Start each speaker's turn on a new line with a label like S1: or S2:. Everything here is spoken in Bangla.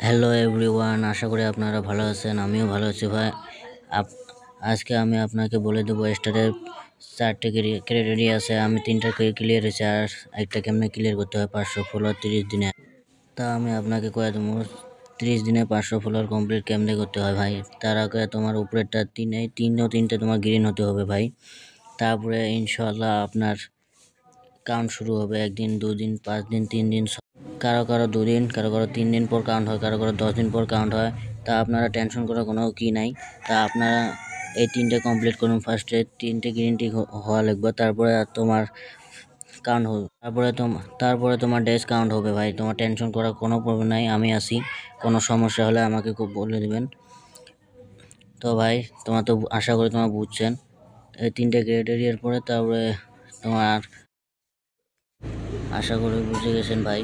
S1: হ্যালো এভরিওয়ান, আশা করি আপনারা ভালো আছেন। আমিও ভালো আছি ভাই। আজকে আমি আপনাকে বলে দেবো স্টারের 4টে ক্রাইটেরিয়া আছে। আমি 3টা ক্লিয়ার হয়েছে, আর একটা কেমনে ক্লিয়ার করতে হয় 500 ফলোয়ার 30 দিনে। তা আমি আপনাকে কয়ে দেবো 30 দিনে 500 ফলোয়ার কমপ্লিট কেমনে করতে হয় ভাই। তার আগে তোমার উপরেরটা তিনটে তোমার গ্রিন হতে হবে ভাই। তারপরে ইনশাল্লাহ আপনার কাউন্ট শুরু হবে। 1 দিন 2 দিন 5 দিন 3 দিন, কারো 2 দিন, কারো 3 দিন পর কাউন্ট হয়, কারো 10 দিন পর কাউন্ট হয়। তা আপনারা টেনশন করার কোনো কি নাই। তা আপনারা এই 3টে কমপ্লিট করুন। ফার্স্টে 3টে গ্রিন টিক হওয়া লাগবে, তারপরে তোমার কাউন্ট হবে। তারপরে তোমার ডেজ কাউন্ট হবে ভাই। তোমার টেনশন করার কোনো প্রবলেম নাই, আমি আছি। কোনো সমস্যা হলে আমাকে খুব বলে দিবেন। তো ভাই তোমার তো আশা করি তোমার বুঝছেন এই 3টে ক্রাইটেরিয়ার পরে। তারপরে তোমার আশা করি বুঝে গেছেন ভাই।